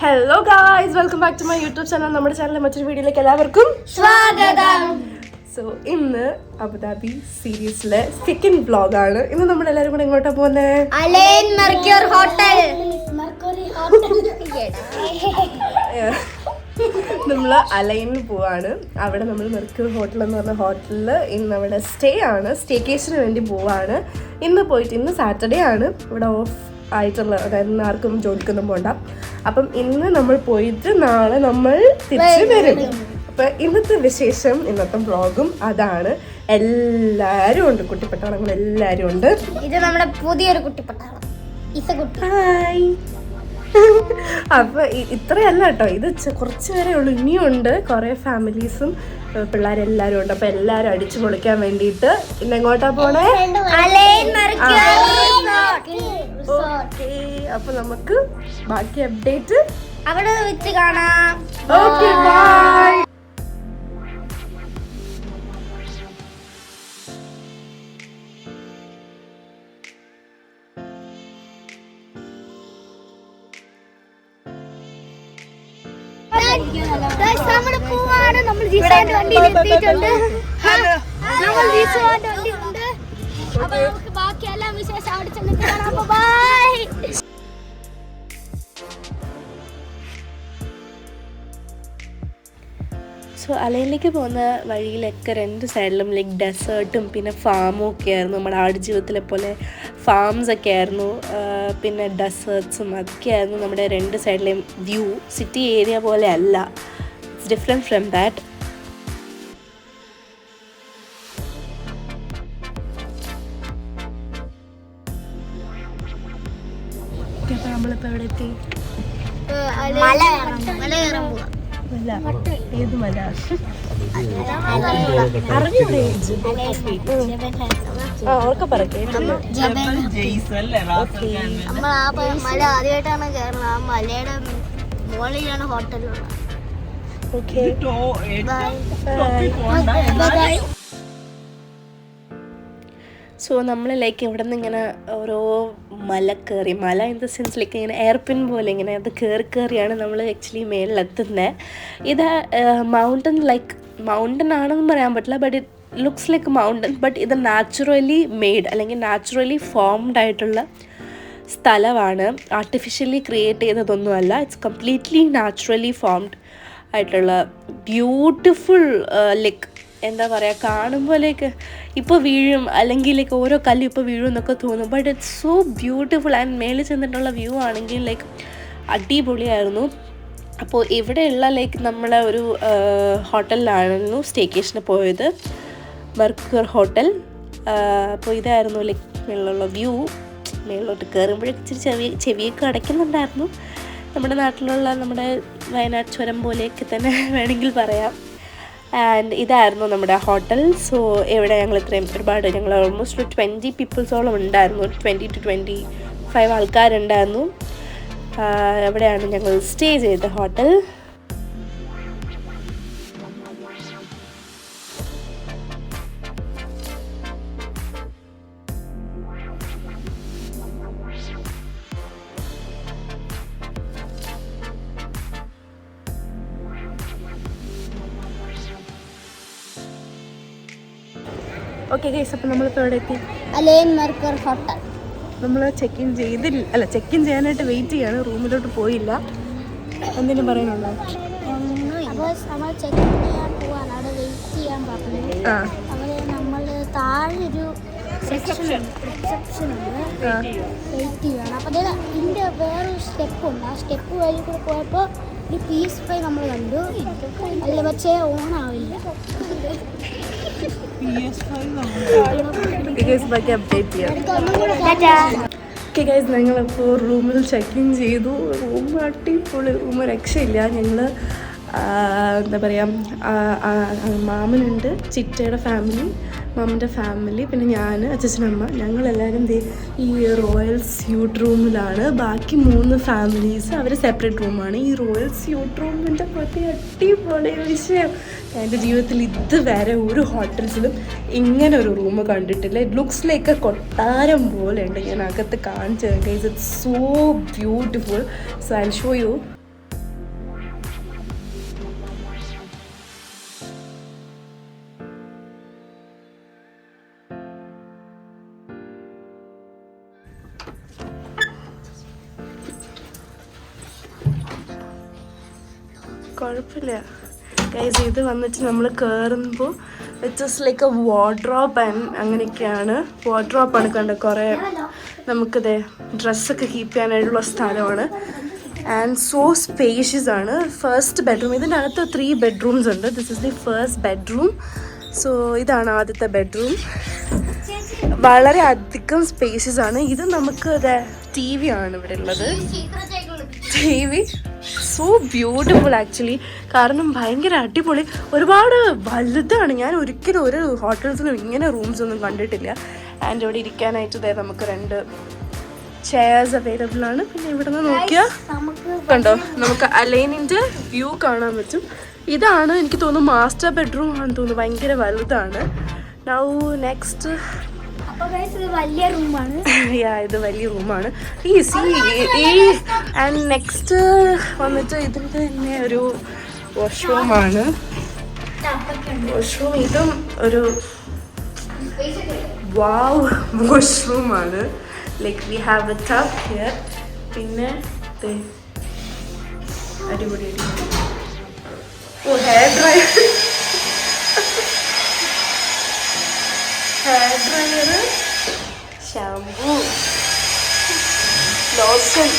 Hello guys, welcome back to my YouTube channel. നമ്മുടെ ചാനലിലെ മറ്റൊരു വീഡിയോയിലേക്ക് എല്ലാവർക്കും സ്വാഗതം. സോ ഇന്ന് അബുദാബി സീരീസിലെ സെക്കൻഡ് വ്ലോഗാണ്. ഇന്ന് നമ്മൾ എല്ലാവരും കൂടെ എങ്ങോട്ടാ പോകുന്നത്? Alain Mercure hotel. നമ്മൾ അലൈനിൽ പോവാണ്. അവിടെ നമ്മൾ മെർക്യൂർ ഹോട്ടൽ എന്ന് പറഞ്ഞ ഹോട്ടലിൽ ഇന്ന് അവിടെ സ്റ്റേ ആണ്, സ്റ്റേക്കേഷന് വേണ്ടി പോവാണ്. ഇന്ന് പോയിട്ട്, ഇന്ന് സാറ്റർഡേ ആണ്, ഇവിടെ ഓഫ് ആയിട്ടുള്ള, അതായത് ഇന്ന് ആർക്കും ജോലിക്കൊന്നും പോകണ്ട. അപ്പം ഇന്ന് നമ്മൾ പോയിട്ട് നാളെ നമ്മൾ തിരിച്ച് വരും. അപ്പം ഇന്നത്തെ വിശേഷം, ഇന്നത്തെ വ്ളോഗും അതാണ്. എല്ലാവരും ഉണ്ട്, കുട്ടിപ്പട്ടാളങ്ങൾ എല്ലാവരും ഉണ്ട്. ഇത് നമ്മുടെ പുതിയൊരു കുട്ടിപ്പട്ടാളം. ഹായ്. അപ്പൊ ഇത്രയല്ല കേട്ടോ, ഇത് കുറച്ച് പേരേ ഉള്ളൂ. ഇനിയും ഉണ്ട് കുറെ ഫാമിലീസും പിള്ളേരെല്ലാരും ഉണ്ട്. അപ്പൊ എല്ലാരും അടിച്ചു പൊളിക്കാൻ വേണ്ടിയിട്ട് ഇന്ന് എങ്ങോട്ടാ പോണേ? അപ്പൊ നമുക്ക് ബാക്കി അപ്ഡേറ്റ് അവിടെ വെച്ച് കാണാം. Okay, bye. നമ്മൾ പോവാണ്. നമ്മൾ ജീസാന്റെ വണ്ടിയിൽ എത്തിയിട്ടുണ്ട്. നമ്മൾ ജീസാന്റെ വണ്ടിയിലുണ്ട്. അപ്പൊ നമുക്ക് ബാക്കി എല്ലാ വിശേഷം അവിടെ ചെന്നിട്ട് കാണാം. ബൈ. സോ അലയിലേക്ക് പോകുന്ന വഴിയിലൊക്കെ രണ്ട് സൈഡിലും ലൈക്ക് ഡെസേർട്ടും പിന്നെ ഫാമും ഒക്കെ ആയിരുന്നു. നമ്മുടെ ആടുജീവിതത്തിലെ പോലെ ഫാംസ് ഒക്കെ ആയിരുന്നു, പിന്നെ ഡെസേർട്ട്സും അതൊക്കെയായിരുന്നു നമ്മുടെ രണ്ട് സൈഡിലെയും വ്യൂ. സിറ്റി ഏരിയ പോലെ അല്ല, ഇറ്റ്സ് ഡിഫറെൻറ്റ് ഫ്രം ദാറ്റ്. അപ്പോൾ നമ്മളിപ്പോൾ എവിടെ എത്തി? മല കയറാൻ പോവാം. ഏത് മല? ഓർക്കെ പറക്കേ. നമ്മൾ ആ മല ആദ്യമായിട്ടാണ് കയറുന്നത്. ആ മലയുടെ മുകളിലാണ് ഹോട്ടലുള്ളത്. ഓക്കെ, സോ നമ്മൾ ലൈക്ക് ഇവിടെ നിന്ന് ഇങ്ങനെ ഓരോ മല കയറി, മല ഇൻ ദ സെൻസ് ലൈക്ക് ഇങ്ങനെ എയർപിൻ പോലെ ഇങ്ങനെ അത് കയറിയാണ് നമ്മൾ ആക്ച്വലി മേളിലെത്തുന്നത്. ഇത് മൗണ്ടൻ, ലൈക്ക് മൗണ്ടൻ ആണെന്ന് പറയാൻ പറ്റില്ല, but it looks like mountain. But ഇത് നാച്ചുറലി മെയ്ഡ് അല്ലെങ്കിൽ നാച്ചുറലി ഫോംഡ് ആയിട്ടുള്ള സ്ഥലമാണ്, ആർട്ടിഫിഷ്യലി ക്രിയേറ്റ് ചെയ്തതൊന്നുമല്ല. ഇറ്റ്സ് കംപ്ലീറ്റ്ലി നാച്ചുറലി ഫോംഡ് ആയിട്ടുള്ള ബ്യൂട്ടിഫുൾ, ലൈക്ക് എന്താ പറയുക, കാണുമ്പോഴേക്ക് ഇപ്പോൾ വീഴും അല്ലെങ്കിൽ ലൈക്ക് ഓരോ കല്ലും ഇപ്പോൾ വീഴും എന്നൊക്കെ തോന്നും. But it's so beautiful. And മേളിൽ ചെന്നിട്ടുള്ള വ്യൂ ആണെങ്കിൽ ലൈക്ക് അടിപൊളിയായിരുന്നു. അപ്പോൾ ഇവിടെയുള്ള ലൈക്ക് നമ്മളെ ഒരു ഹോട്ടലിലായിരുന്നു സ്റ്റേക്കേഷന് പോയത്, മെർക്യൂർ ഹോട്ടൽ. അപ്പോൾ ഇതായിരുന്നു ലൈക്ക് മേളിലുള്ള വ്യൂ. മേളിലോട്ട് കയറുമ്പോഴേക്ക് ഇച്ചിരി ചെവിയൊക്കെ അടയ്ക്കുന്നുണ്ടായിരുന്നു. നമ്മുടെ നാട്ടിലുള്ള നമ്മുടെ വയനാട് ചുരം പോലെയൊക്കെ തന്നെ വേണമെങ്കിൽ പറയാം. ആൻഡ് ഇതായിരുന്നു നമ്മുടെ ഹോട്ടൽ. സോ ഇവിടെ ഞങ്ങൾ ഇത്രയും ഞങ്ങൾ ഓൾമോസ്റ്റ് 20 പീപ്പിൾസോളം ഉണ്ടായിരുന്നു, 20 to 25 ആൾക്കാരുണ്ടായിരുന്നു. എവിടെയാണ് ഞങ്ങൾ സ്റ്റേ ചെയ്ത ഹോട്ടൽ. ഓക്കെ ഗൈസ്, അപ്പോൾ നമ്മളിപ്പോൾ എവിടെ എത്തി? Alain Mercure hotel. നമ്മൾ ചെക്ക് ഇൻ ചെയ്യാനായിട്ട് വെയിറ്റ് ചെയ്യാണ്, റൂമിലോട്ട് പോയില്ല. എന്തിനും പറയാനുണ്ടോ? അപ്പോൾ നമ്മൾ ചെക്ക് ഇൻ ചെയ്യാൻ പോവാണ്, അവിടെ വെയിറ്റ് ചെയ്യാൻ പറഞ്ഞു. അവിടെ നമ്മൾ താഴെ ഒരു റിസപ്ഷൻ ഉണ്ട്, വെയിറ്റ് ചെയ്യണം. അപ്പോൾ ഇതിൻ്റെ വേറൊരു സ്റ്റെപ്പ് ഉണ്ട്. ആ സ്റ്റെപ്പ് വഴി കൂടെ പോയപ്പോൾ ഒരു PS5 നമ്മൾ കണ്ടു. അല്ല, പക്ഷേ ഓണാവില്ല. ഞങ്ങളിപ്പോൾ റൂമിൽ ചെക്ക് ഇൻ ചെയ്തു. റൂം അടിപൊളി റൂം, രക്ഷയില്ല. ഞങ്ങൾ എന്താ പറയുക, മാമനുണ്ട്, ചിറ്റയുടെ ഫാമിലി, മാമൻ്റെ ഫാമിലി, പിന്നെ ഞാൻ, അച്ഛനമ്മ, ഞങ്ങളെല്ലാവരും ഈ റോയൽ സ്യൂട്ട് റൂമിലാണ്. ബാക്കി 3 ഫാമിലീസ് അവർ സെപ്പറേറ്റ് റൂമാണ്. ഈ റോയൽ സ്യൂട്ട് റൂമിൻ്റെ പ്രത്യേക അടിപൊളി വിഷയം. എൻ്റെ ജീവിതത്തിൽ ഇതുവരെ ഒരു ഹോട്ടൽസിലും ഇങ്ങനെ ഒരു റൂം കണ്ടിട്ടില്ല. ഇറ്റ് ലുക്സ് ലൈക്ക് കൊട്ടാരം പോലെ ഉണ്ട്. ഞാൻ അകത്ത് കാണിച്ചു തരാം guys. It's so beautiful. So I will show you. കുഴപ്പമില്ല ഗൈസ്. ഇത് വന്നിട്ട് നമ്മൾ കയറുമ്പോൾ it's just like A wardrobe and അങ്ങനെയൊക്കെയാണ്. വാർഡ്രോബാണ് കണ്ടത്. കുറേ നമുക്കിത് ഡ്രസ്സൊക്കെ കീപ്പ് ചെയ്യാനായിട്ടുള്ള സ്ഥലമാണ്. ആൻഡ് സോ സ്പേഷ്യസ് ആണ്. First bedroom. ഇതിൻ്റെ അകത്ത് 3 bedrooms ഉണ്ട്. This is the first bedroom. So ഇതാണ് ആദ്യത്തെ ബെഡ്റൂം. വളരെ അധികം സ്പേഷ്യസ് ആണ്. ഇത് നമുക്ക് ടി വി ആണ് ഇവിടെ ഉള്ളത്. TV so beautiful actually. കാരണം ഭയങ്കര അടിപൊളി, ഒരുപാട് വലുതാണ്. ഞാൻ ഒരിക്കലും ഒരു ഹോട്ടൽസിലും ഇങ്ങനെ റൂംസ് ഒന്നും കണ്ടിട്ടില്ല. ആൻഡ് ഇവിടെ ഇരിക്കാനായിട്ട് നമുക്ക് 2 ചെയർസ് അവൈലബിൾ ആണ്. പിന്നെ ഇവിടെ നിന്ന് നോക്കിയാൽ കണ്ടോ നമുക്ക് അലൈനിൻ്റെ വ്യൂ കാണാൻ പറ്റും. ഇതാണ് എനിക്ക് തോന്നുന്നു മാസ്റ്റർ ബെഡ്റൂം ആണെന്ന് തോന്നുന്നു. ഭയങ്കര വലുതാണ്. നൗ നെക്സ്റ്റ് വലിയ റൂമാണ്. ഇത് വലിയ റൂമാണ്. ആൻഡ് നെക്സ്റ്റ് വന്നിട്ട് ഇതിൻ്റെ തന്നെ ഒരു വാഷ്റൂമാണ്. വാഷ്റൂം ഇതും ഒരു വാവ് വാഷ്റൂമാണ്. Like we have a tub here. പിന്നെ അടിപൊളി hair dryer. Hair dryer, shampoo, lotion.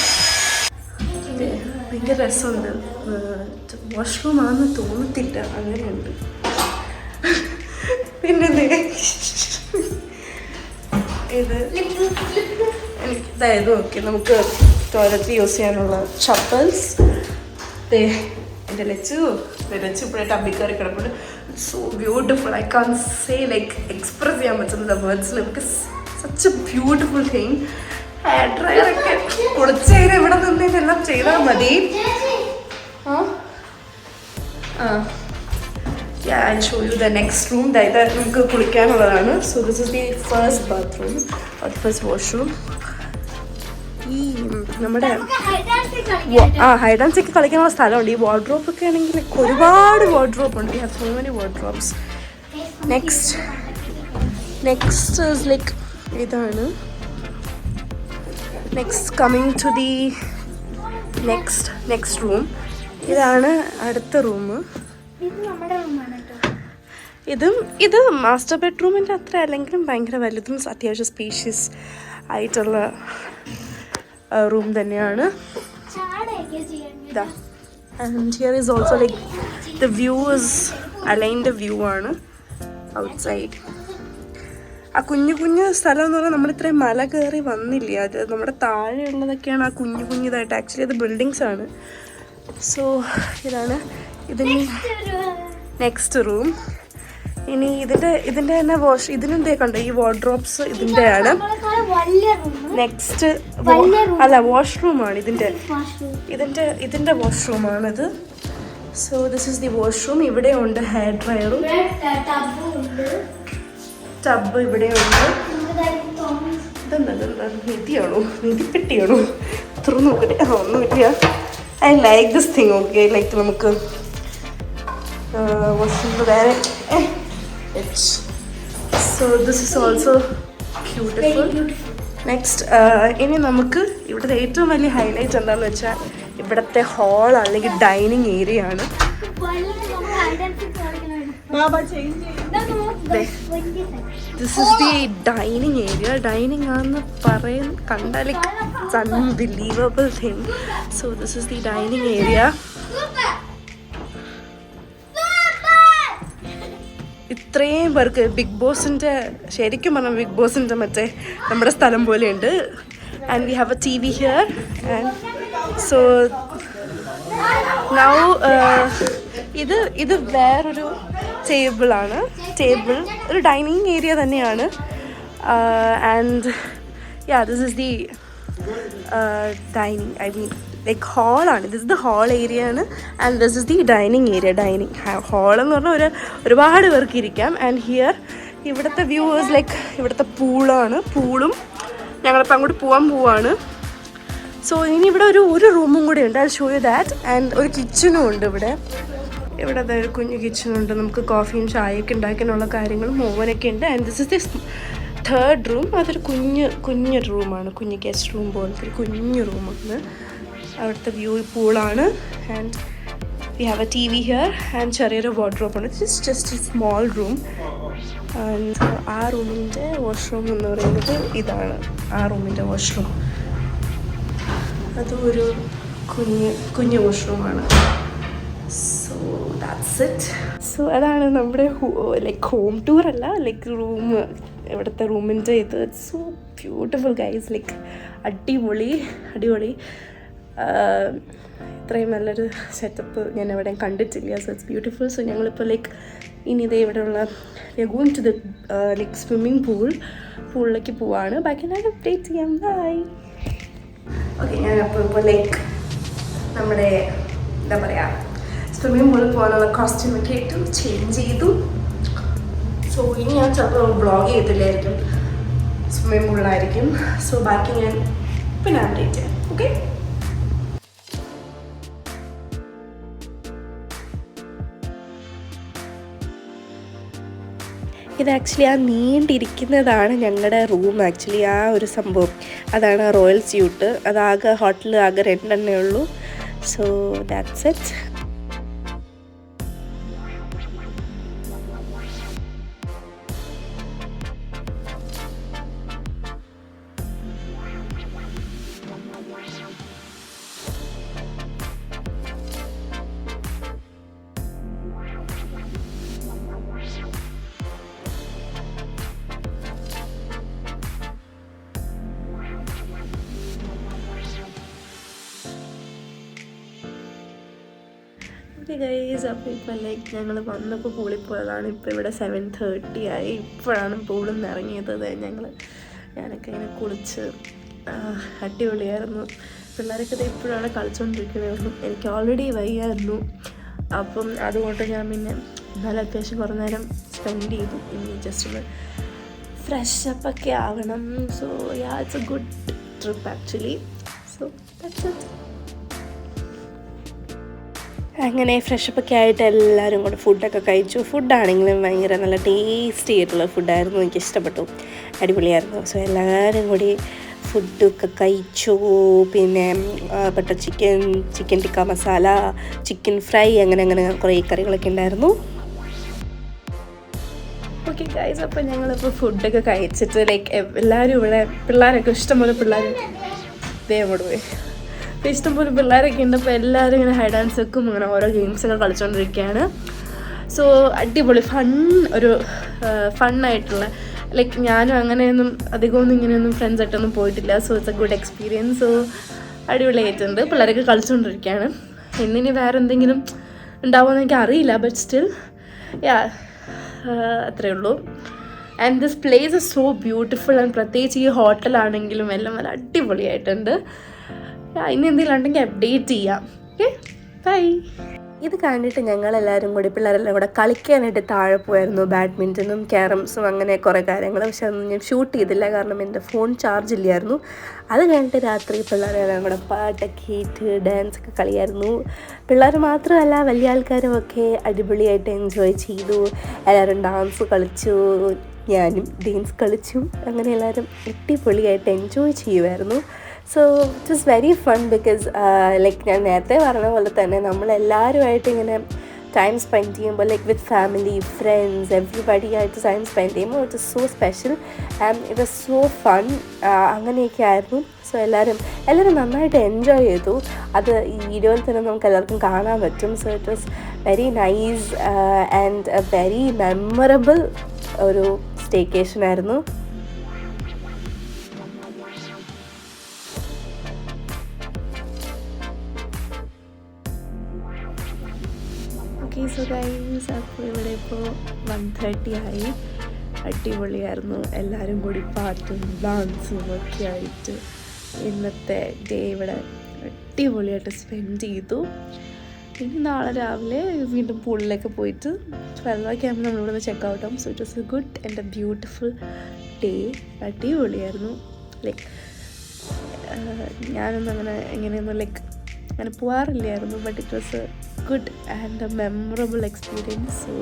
ഭയങ്കര രസമുണ്ട്. വാഷ്റൂം ആണെന്ന് തോന്നത്തില്ല, അങ്ങനെയുണ്ട്. പിന്നെ ഇത് ഇതായത് ഓക്കെ. നമുക്ക് ടോയ്ലറ്റിൽ യൂസ് ചെയ്യാനുള്ള ചപ്പൽസ്. എൻ്റെ ലച്ചു ഇപ്പോഴായിട്ട് അമ്പിക്കറി കിടപ്പുണ്ട്. So beautiful. I can say like express ചെയ്യാൻ പറ്റുന്നത് വേർഡ്സിൽ. Because such a beautiful thing. Hair ഡ്രയറൊക്കെ കുളിച്ച് കഴിഞ്ഞാൽ ഇവിടെ നിന്ന് ഇതെല്ലാം ചെയ്താൽ മതി. I'll show you the next room. ഇത് നമുക്ക് കുളിക്കാനുള്ളതാണ്. So this is the first bathroom, first washroom. ഈ നമ്മുടെ ഹൈഡ് ആൻഡ് സീക്ക് കളിക്കാനുള്ള സ്ഥലമുണ്ട്. ഈ വാർഡ്രോബ് ഒക്കെ ആണെങ്കിൽ ഒരുപാട് വാർഡ്രോബ് ഉണ്ട്. So many wardrobes. Next is like ഇതാണ്. Next coming to the next room. ഇതാണ് അടുത്ത റൂം. ഇത് മാസ്റ്റർ ബെഡ്റൂമിൻ്റെ അത്ര അല്ലെങ്കിലും ഭയങ്കര വലുതും അത്യാവശ്യം സ്പേഷ്യസ് ആയിട്ടുള്ള റൂം തന്നെയാണ്. And here is also like the view is അലൈൻ്റെ വ്യൂ ആണ് ഔട്ട്സൈഡ്. ആ കുഞ്ഞു സ്ഥലം എന്ന് പറഞ്ഞാൽ നമ്മളിത്രയും മല കയറി വന്നില്ല. അത് നമ്മുടെ താഴെയുള്ളതൊക്കെയാണ് ആ കുഞ്ഞിതായിട്ട്. ആക്ച്വലി അത് ബിൽഡിങ്സ് ആണ്. സോ ഇതാണ് ഇതിന് നെക്സ്റ്റ് റൂം. ഇനി ഇതിൻ്റെ തന്നെ ഇതിനെന്തേ കണ്ടോ ഈ വാർഡ്രോബ്സ് ഇതിൻ്റെയാണ്. നെക്സ്റ്റ് അല്ല വാഷ്റൂമാണ് ഇതിൻ്റെ വാഷ്റൂമാണിത്. So this is the washroom. ഇവിടെ ഉണ്ട് ഹെയർ ഡ്രയറും ടബ് ഇവിടെയുണ്ട്. ഇതെന്താ നിധിപ്പെട്ടിയാണോ ഇത്ര നോക്കട്ടെ. ഒന്നുമില്ല. I like this thing. Okay like നമുക്ക് വാഷ്റൂമിൽ വേറെ. So this is also beautiful. Next ഇനി നമുക്ക് ഇവിടുത്തെ ഏറ്റവും വലിയ ഹൈലൈറ്റ് എന്താണെന്ന് വെച്ചാൽ ഇവിടുത്തെ ഹാൾ അല്ലെങ്കിൽ ഡൈനിങ് ഏരിയ ആണ്. This is the dining area. Dining ആണെന്ന് കണ്ടാൽ it's unbelievable thing. So this is the dining area. ഇത്രയും പേർക്ക് ബിഗ് ബോസിൻ്റെ ശരിക്കും പറഞ്ഞാൽ ബിഗ് ബോസിൻ്റെ മറ്റേ നമ്മുടെ സ്ഥലം പോലെയുണ്ട്. And we have a T V here. And so now ഇത് വേറൊരു ടേബിളാണ്. ടേബിൾ ഒരു ഡൈനിങ് ഏരിയ തന്നെയാണ്. And this is the dining like ഹാളാണ്. ദിസ് ദ ഹാൾ ഏരിയ ആണ്. And this is the dining area. Dining hall എന്ന് പറഞ്ഞാൽ ഒരുപാട് പേർക്ക് ഇരിക്കാം. ആൻഡ് ഹിയർ ഇവിടുത്തെ വ്യൂവേഴ്സ് ലൈക്ക് ഇവിടുത്തെ പൂളും ഞങ്ങളിപ്പോൾ അങ്ങോട്ട് പോവാണ്. സോ ഇനി ഇവിടെ ഒരു റൂമും കൂടി ഉണ്ട്. I show you that. And ഒരു കിച്ചനും ഉണ്ട് ഇവിടെ ഒരു കുഞ്ഞു കിച്ചനുണ്ട്. നമുക്ക് കോഫിയും ചായയൊക്കെ ഉണ്ടാക്കാനുള്ള കാര്യങ്ങളും ഓവനൊക്കെ ഉണ്ട്. And this is the third room. അതൊരു കുഞ്ഞു റൂമാണ്. കുഞ്ഞു ഗസ്റ്റ് റൂം പോലത്തെ ഒരു കുഞ്ഞു റൂമാണ്. അവിടുത്തെ വ്യൂ പൂളാണ്. And We have a TV here and ചെറിയൊരു wardrobe ഉണ്ട്. It's just a small room. And ആ റൂമിൻ്റെ വാഷ്റൂം എന്ന് പറയുന്നത് ഇതാണ്. ആ റൂമിൻ്റെ വാഷ്റൂം അതും ഒരു കുഞ്ഞു വാഷ്റൂമാണ്. So that's it. സോ അതാണ് നമ്മുടെ ലൈക്ക് ഹോം ടൂർ അല്ല, ലൈക്ക് റൂം, ഇവിടുത്തെ റൂമിൻ്റെ ഇത്. It's so beautiful guys, like അടിപൊളി. ഇത്രയും നല്ലൊരു സെറ്റപ്പ് ഞാൻ എവിടെയും കണ്ടിട്ടില്ല. So it's beautiful. സോ ഞങ്ങളിപ്പോൾ ലൈക്ക് ഇനി ഇതേ ഇവിടെയുള്ള going to the like swimming പൂളിലേക്ക് പോവാണ്. ബാക്കി ഞാൻ അപ്ഡേറ്റ് ചെയ്യാം. ബൈ. ഓക്കെ, ഞാനപ്പോൾ ഇപ്പോൾ ലൈക്ക് നമ്മുടെ എന്താ പറയുക സ്വിമ്മിങ് പൂളിൽ പോകാനുള്ള കോസ്റ്റ്യൂമൊക്കെ ഇട്ടു, ചേഞ്ച് ചെയ്തു. സോ ഇനി ഞാൻ ചിലപ്പോൾ വ്ളോഗ് ചെയ്തില്ലായിരിക്കും, സ്വിമ്മിങ് പൂളിലായിരിക്കും. സോ ബാക്കി ഞാൻ പിന്നെ അപ്ഡേറ്റ് ചെയ്യാം. ഓക്കെ. ഇത് ആക്ച്വലി ആ നീണ്ടിരിക്കുന്നതാണ് ഞങ്ങളുടെ റൂം. ആക്ച്വലി ആ ഒരു സംഭവം അതാണ് റോയൽ സ്യൂട്ട്. അതാകെ ഹോട്ടലിൽ ആകെ 2 ഉള്ളൂ. So that's it. Okay guys, അപ്പോൾ ഇപ്പോൾ ലൈക്ക് ഞങ്ങൾ വന്നപ്പോൾ പൂളിൽ പോയതാണ്. ഇപ്പോൾ ഇവിടെ 7:30 ആയി. ഇപ്പോഴാണ് പൂളിൽ നിന്ന് ഇറങ്ങിയത്. ഞാനൊക്കെ ഇങ്ങനെ കുളിച്ച് അടിപൊളിയായിരുന്നു. പിള്ളേരൊക്കെ ഇത് ഇപ്പോഴാണ് കളിച്ചുകൊണ്ടിരിക്കുകയായിരുന്നു. എനിക്ക് ഓൾറെഡി വയ്യായിരുന്നു. അപ്പം അതുകൊണ്ട് ഞാൻ പിന്നെ എന്നാലും അത്യാവശ്യം കുറേ നേരം സ്പെൻഡ് ചെയ്തു. ഇനി ജസ്റ്റ് ഒന്ന് ഫ്രഷപ്പൊക്കെ ആവണം. So yeah, it's A good trip actually. So that's it. അങ്ങനെ ഫ്രഷപ്പൊക്കെ ആയിട്ട് എല്ലാവരും കൂടെ ഫുഡൊക്കെ കഴിച്ചു. ഫുഡാണെങ്കിലും ഭയങ്കര നല്ല ടേസ്റ്റി ആയിട്ടുള്ള ഫുഡായിരുന്നു. എനിക്ക് ഇഷ്ടപ്പെട്ടു, അടിപൊളിയായിരുന്നു. സോ എല്ലാവരും കൂടി ഫുഡൊക്കെ കഴിച്ചു. പിന്നെ butter chicken tikka masala, chicken fry, അങ്ങനെ കുറേ കറികളൊക്കെ ഉണ്ടായിരുന്നു. ഓക്കെ ഗൈസ്, അപ്പോൾ ഞങ്ങളിപ്പോൾ ഫുഡൊക്കെ കഴിച്ചിട്ട് ലൈക്ക് എല്ലാവരും ഇവിടെ പിള്ളേരൊക്കെ ഇഷ്ടംപോലെ പിള്ളേർ അങ്ങോട്ട് പോയി. അപ്പോൾ ഇഷ്ടംപോലെ പിള്ളേരൊക്കെ ഉണ്ട്. അപ്പോൾ എല്ലാവരും ഇങ്ങനെ ഹൈഡ് ആൻഡ് സെക്കും അങ്ങനെ ഓരോ ഗെയിംസൊക്കെ കളിച്ചുകൊണ്ടിരിക്കുകയാണ്. സോ അടിപൊളി ഒരു ഫണ്ണായിട്ടുള്ള ലൈക്ക് ഞാനും അങ്ങനെയൊന്നും അധികമൊന്നും ഇങ്ങനെയൊന്നും ഫ്രണ്ട്സായിട്ടൊന്നും പോയിട്ടില്ല. So it's A good experience. So അടിപൊളിയായിട്ടുണ്ട്. പിള്ളേരൊക്കെ കളിച്ചുകൊണ്ടിരിക്കുകയാണ്. ഇന്നിനി വേറെ എന്തെങ്കിലും ഉണ്ടാവുമെന്ന് എനിക്ക് അറിയില്ല. ബട്ട് സ്റ്റിൽ യാ, അത്രയേ ഉള്ളൂ. And this place is so beautiful. And പ്രത്യേകിച്ച് ഈ ഹോട്ടലാണെങ്കിലും എല്ലാം നല്ല അടിപൊളിയായിട്ടുണ്ട്. ഇനി എന്തെങ്കിലും ഉണ്ടെങ്കിൽ അപ്ഡേറ്റ് ചെയ്യാം. Okay, bye. ഇത് കണ്ടിട്ട് ഞങ്ങളെല്ലാവരും കൂടി പിള്ളേരെല്ലാം കൂടെ കളിക്കാനായിട്ട് താഴെ പോയായിരുന്നു. ബാഡ്മിൻ്റനും ക്യാരംസും അങ്ങനെ കുറേ കാര്യങ്ങൾ. പക്ഷെ അതൊന്നും ഞാൻ ഷൂട്ട് ചെയ്തില്ല, കാരണം എൻ്റെ ഫോൺ ചാർജ് ഇല്ലായിരുന്നു. അത് കഴിഞ്ഞിട്ട് രാത്രി പിള്ളേരെല്ലാം കൂടെ പാട്ടൊക്കെ ഇട്ട് ഡാൻസൊക്കെ കളിയായിരുന്നു. പിള്ളേർ മാത്രമല്ല വലിയ ആൾക്കാരും ഒക്കെ അടിപൊളിയായിട്ട് എൻജോയ് ചെയ്തു. എല്ലാവരും ഡാൻസ് കളിച്ചു, ഞാനും ഡാൻസ് കളിച്ചു. അങ്ങനെ എല്ലാവരും അടിപൊളിയായിട്ട് എൻജോയ് ചെയ്യുമായിരുന്നു. So it was very fun because like ഞാൻ നേരത്തെ പറഞ്ഞ പോലെ തന്നെ നമ്മളെല്ലാവരുമായിട്ട് ഇങ്ങനെ ടൈം സ്പെൻഡ് ചെയ്യുമ്പോൾ like with family, friends, everybody ആയിട്ട് ടൈം സ്പെൻഡ് ചെയ്യുമ്പോൾ it is so special and it was so fun. അങ്ങനെയൊക്കെ ആയിരുന്നു. സോ എല്ലാവരും നന്നായിട്ട് എൻജോയ് ചെയ്തു. അത് ഈ വീഡിയോയിൽ തന്നെ നമുക്ക് എല്ലാവർക്കും കാണാൻ പറ്റും. So it was very nice and A very memorable ഒരു സ്റ്റേക്കേഷൻ ആയിരുന്നു. ഓക്കെ, സോ ഗൈസ്, അപ്പോൾ ഇവിടെ ഇപ്പോൾ 1:30 ആയി. അടിപൊളിയായിരുന്നു. എല്ലാവരും കൂടി പാട്ടും ഡാൻസും ഒക്കെ ആയിട്ട് ഇന്നത്തെ ഡേ ഇവിടെ അടിപൊളിയായിട്ട് സ്പെൻഡ് ചെയ്തു. ഇനി നാളെ രാവിലെ വീണ്ടും പൂളിലേക്ക് പോയിട്ട് 12 ഒക്കെ ആകുമ്പോൾ നമ്മളിവിടെ നിന്ന് ചെക്ക് ഔട്ട് ആവും. So it was a good and a beautiful day. അടിപൊളിയായിരുന്നു. ലൈക്ക് ഞാനൊന്നും എങ്ങനെയൊന്നും അങ്ങനെ പോകാറില്ലായിരുന്നു. But it was a good and a memorable experience. So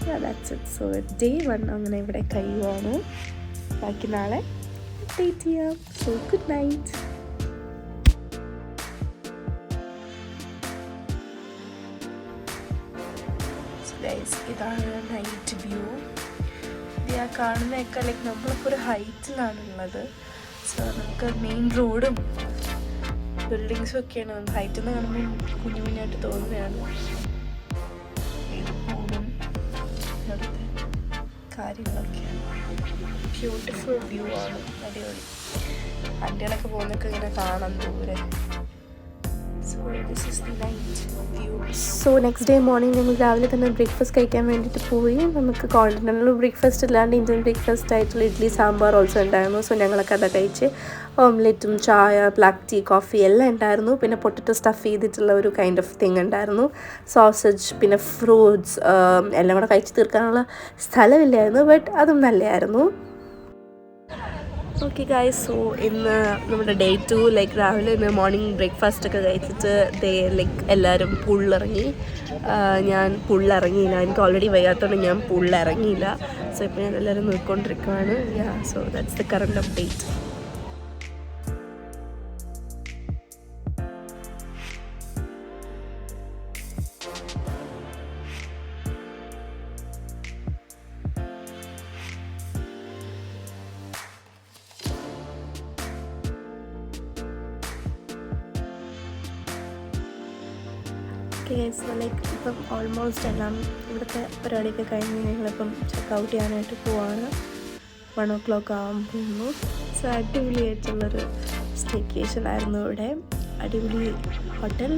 yeah, that's it. So day 1 അങ്ങനെ ഇവിടെ കഴിയുവാണ്. ബാക്കി നാളെ അപ്ഡേറ്റ് ചെയ്യാം. So good night. ഗൈസ്, ഇതാണ് നൈറ്റ് വ്യൂ. ഇത് ആ കാണുന്നതൊക്കെ ലൈക്ക് നമ്മളിപ്പോൾ ഒരു ഹൈറ്റിലാണുള്ളത്. സോ നമുക്ക് മെയിൻ റോഡും ബിൽഡിങ്സും ഒക്കെയാണ് ഹൈറ്റിൽ നിന്ന് കാണുമ്പോൾ കുഞ്ഞു കുഞ്ഞായിട്ട് തോന്നുകയാണ്. ഇത് പോകും ഇവിടുത്തെ കാര്യങ്ങളൊക്കെയാണ്. ബ്യൂട്ടിഫുൾ വ്യൂ ആണ്, അടിപൊളി. വണ്ടികളൊക്കെ പോകുന്നൊക്കെ ഇങ്ങനെ കാണാൻ ദൂരെ. സോ നെക്സ്റ്റ് ഡേ മോർണിംഗ് ഞങ്ങൾ രാവിലെ തന്നെ ബ്രേക്ക്ഫാസ്റ്റ് കഴിക്കാൻ വേണ്ടിയിട്ട് പോയി. നമുക്ക് കോണ്ടിനെൻ്റൽ ബ്രേക്ക്ഫാസ്റ്റ് അല്ലാണ്ട് ഇന്ത്യൻ ബ്രേക്ക്ഫാസ്റ്റ് ആയിട്ടുള്ള ഇഡ്ഡലി സാമ്പാർ ഓൾസോ ഉണ്ടായിരുന്നു. സോ ഞങ്ങളൊക്കെ അത് കഴിച്ച് ഓംലെറ്റും ചായ, ബ്ലാക്ക് ടീ, കോഫി എല്ലാം ഉണ്ടായിരുന്നു. പിന്നെ പൊട്ടറ്റോ സ്റ്റഫ് ചെയ്തിട്ടുള്ള ഒരു കൈൻഡ് ഓഫ് തിങ് ഉണ്ടായിരുന്നു. സോസേജ്, പിന്നെ ഫ്രൂട്ട്സ് എല്ലാം കൂടെ കഴിച്ച് തീർക്കാനുള്ള സ്ഥലമില്ലായിരുന്നു. ബട്ട് അതും നല്ലതായിരുന്നു. ഓക്കെ ഗൈസ്, സോ ഇന്ന് നമ്മുടെ ഡേ 2 ലൈക്ക് രാവിലെ ഇന്ന് മോർണിംഗ് ബ്രേക്ക്ഫാസ്റ്റൊക്കെ കഴിച്ചിട്ട് ലൈക്ക് എല്ലാവരും പുള്ളിറങ്ങി. ഞാൻ പുള്ളിറങ്ങിയില്ല, എനിക്ക് ഓൾറെഡി വയ്യാത്തതുകൊണ്ട് ഞാൻ പുള്ളിറങ്ങിയില്ല. സോ ഇപ്പോൾ ഞാൻ എല്ലാവരും നോക്കിക്കൊണ്ടിരിക്കുകയാണ്. So that's the current update. So like ഇപ്പം ഓൾമോസ്റ്റ് എല്ലാം ഇവിടുത്തെ പരിപാടിയൊക്കെ കഴിഞ്ഞ് ഞങ്ങളിപ്പം ചെക്കൗട്ട് ചെയ്യാനായിട്ട് പോവാണ്. 1 o'clock ആകുമ്പോൾ. സോ അടിപൊളിയായിട്ടുള്ളൊരു സ്റ്റേക്കേഷൻ ആയിരുന്നു ഇവിടെ. അടിപൊളി ഹോട്ടൽ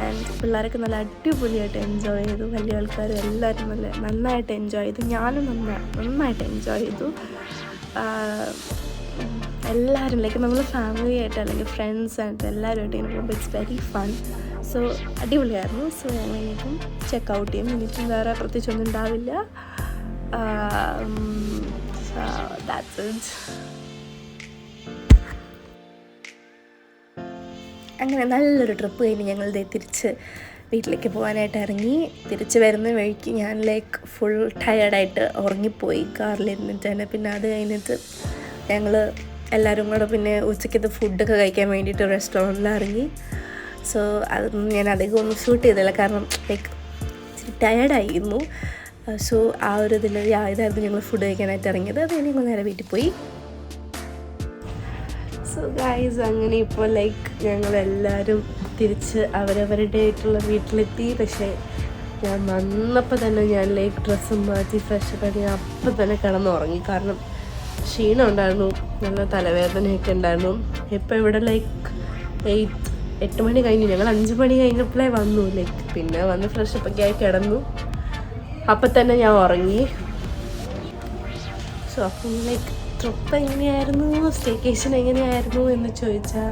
ആൻഡ് പിള്ളേരൊക്കെ നല്ല അടിപൊളിയായിട്ട് എൻജോയ് ചെയ്തു. വലിയ ആൾക്കാരും എല്ലാവരും നന്നായിട്ട് എൻജോയ് ചെയ്തു. ഞാനും നന്നായിട്ട് എൻജോയ് ചെയ്തു. എല്ലാവരും ലൈക്ക് നമ്മൾ ഫാമിലി ആയിട്ട് അല്ലെങ്കിൽ ഫ്രണ്ട്സായിട്ട് എല്ലാവരുമായിട്ട് ഇങ്ങനെ പോകുമ്പോൾ ഇറ്റ്സ് വെരി ഫൺ. സോ അടിപൊളിയായിരുന്നു. സോ ഞങ്ങൾ ഇനിയിപ്പം ചെക്കൗട്ട് ചെയ്യും. ഇനിയിപ്പം വേറെ പ്രത്യേകിച്ചൊന്നും ഉണ്ടാവില്ല. That's it. അങ്ങനെ നല്ലൊരു ട്രിപ്പ് കഴിഞ്ഞ് ഞങ്ങൾ തിരിച്ച് വീട്ടിലേക്ക് പോകാനായിട്ട് ഇറങ്ങി. തിരിച്ച് വരുന്ന വഴിക്ക് ഞാൻ ലൈക്ക് ഫുൾ ടയേർഡായിട്ട് ഉറങ്ങിപ്പോയി കാറിലിരുന്നിട്ട് തന്നെ. പിന്നെ അത് കഴിഞ്ഞിട്ട് ഞങ്ങൾ എല്ലാവരും കൂടെ പിന്നെ ഉച്ചയ്ക്കത്തെ ഫുഡൊക്കെ കഴിക്കാൻ വേണ്ടിയിട്ട് റെസ്റ്റോറൻറ്റിൽ ഇറങ്ങി. സോ അതൊന്നും ഞാൻ അധികം ഒന്നും ഷൂട്ട് ചെയ്തില്ല, കാരണം ലൈക്ക് ഇച്ചിരി ടയേർഡായിരുന്നു. സോ ആ ഒരു ഇതായിരുന്നു ഞങ്ങൾ ഫുഡ് കഴിക്കാനായിട്ട് ഇറങ്ങിയത്. അത് ഞങ്ങൾ നേരെ വീട്ടിൽ പോയി. സോ ഗൈസ്, അങ്ങനെ ഇപ്പോൾ ലൈക്ക് ഞങ്ങളെല്ലാവരും തിരിച്ച് അവരവരുടെ ആയിട്ടുള്ള വീട്ടിലെത്തി. പക്ഷേ ഞാൻ വന്നപ്പോൾ തന്നെ ഞാൻ ലൈക്ക് ഡ്രസ്സും മാറ്റി ഫ്രഷ് ആയി ഞാൻ അപ്പം തന്നെ കിടന്നുറങ്ങി. കാരണം ക്ഷീണം ഉണ്ടായിരുന്നു, നല്ല തലവേദനയൊക്കെ ഉണ്ടായിരുന്നു. ഇപ്പോൾ ഇവിടെ ലൈക്ക് 8 മണി കഴിഞ്ഞു. ഞങ്ങൾ 5 മണി കഴിഞ്ഞപ്പോഴേ വന്നു. ലൈക്ക് പിന്നെ വന്ന് ഫ്രഷ് അപ്പൊക്കെ ആയി കിടന്നു. അപ്പം തന്നെ ഞാൻ ഉറങ്ങി. സോ അപ്പം ലൈക്ക് ട്രിപ്പ് എങ്ങനെയായിരുന്നു, സ്റ്റേക്കേഷൻ എങ്ങനെയായിരുന്നു എന്ന് ചോദിച്ചാൽ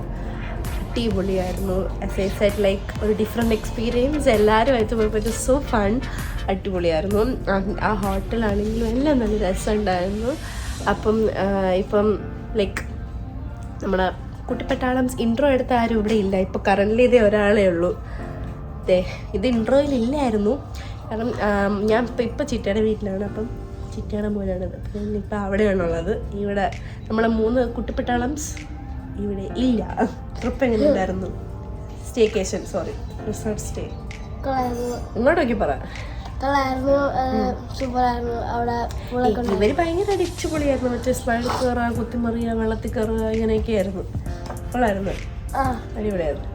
അടിപൊളിയായിരുന്നു. ആസ് ഐ സെഡ് ലൈക്ക് ഒരു ഡിഫറെൻറ്റ് എക്സ്പീരിയൻസ്. എല്ലാവരുമായിട്ട് പോയപ്പോൾ ഇത് സോ ഫൺ. അടിപൊളിയായിരുന്നു. ആ ഹോട്ടലാണെങ്കിലും എല്ലാം നല്ല രസമുണ്ടായിരുന്നു. ഇപ്പം ലൈക്ക് നമ്മുടെ കുട്ടിപ്പട്ടാളം ഇൻട്രോ എടുത്ത ആരും ഇവിടെ ഇല്ല. ഇപ്പോൾ കറൻ്റ് ഇതേ ഒരാളേ ഉള്ളൂ. ഇത് ഇൻട്രോയിലില്ലായിരുന്നു, കാരണം ഞാൻ ഇപ്പോൾ ചിറ്റയുടെ വീട്ടിലാണ്. അപ്പം ചിറ്റയുടെ മോനാണിത്. അപ്പം ഇപ്പം അവിടെയാണുള്ളത്. ഇവിടെ നമ്മളെ 3 കുട്ടിപ്പട്ടാളംസ് ഇവിടെ ഇല്ല. ട്രിപ്പ് എങ്ങനെ ഉണ്ടായിരുന്നു? Staycation, sorry, resort stay. ഇങ്ങോട്ടൊക്കെ പറ. ഇവര് ഭയങ്കര അടിച്ചു പൊളിയായിരുന്നു. മറ്റേ സ്പൈഡ് കയറുക, കുത്തിമറിയുക, വെള്ളത്തിൽ കയറുക, ഇങ്ങനെയൊക്കെ ആയിരുന്നു. കൊള്ളായിരുന്നു, അടിപൊളിയായിരുന്നു.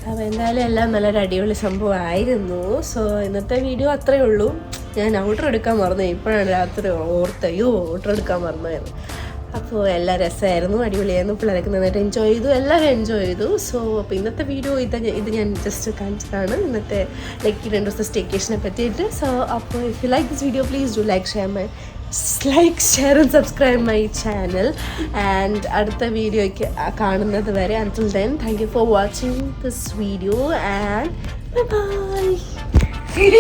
അപ്പോൾ എന്തായാലും എല്ലാം നല്ലൊരു അടിപൊളി സംഭവമായിരുന്നു. സോ ഇന്നത്തെ വീഡിയോ അത്രയേ ഉള്ളൂ. ഞാൻ ഔട്ടർ എടുക്കാൻ മറന്നു. ഇപ്പോഴാണ് രാത്രി ഓർത്തയ്യോ ഔട്ടർ എടുക്കാൻ മറന്നായിരുന്നു. അപ്പോൾ എല്ലാം രസമായിരുന്നു, അടിപൊളിയായിരുന്നു. പിള്ളേരൊക്കെ നന്നായിട്ട് എൻജോയ് ചെയ്തു, എല്ലാവരും എൻജോയ് ചെയ്തു. സോ അപ്പോൾ ഇന്നത്തെ വീഡിയോ ഇത് ഞാൻ ജസ്റ്റ് കാണിച്ചതാണ്, ഇന്നത്തെ ലൈക്ക് 2 ദിവസത്തെ സ്റ്റേക്കേഷനെ പറ്റിയിട്ട്. സോ അപ്പോൾ if you like this video please do like share and subscribe my channel. And അടുത്ത വീഡിയോയ്ക്ക് കാണുന്നത് വരെ until then, thank you for watching this video and bye bye.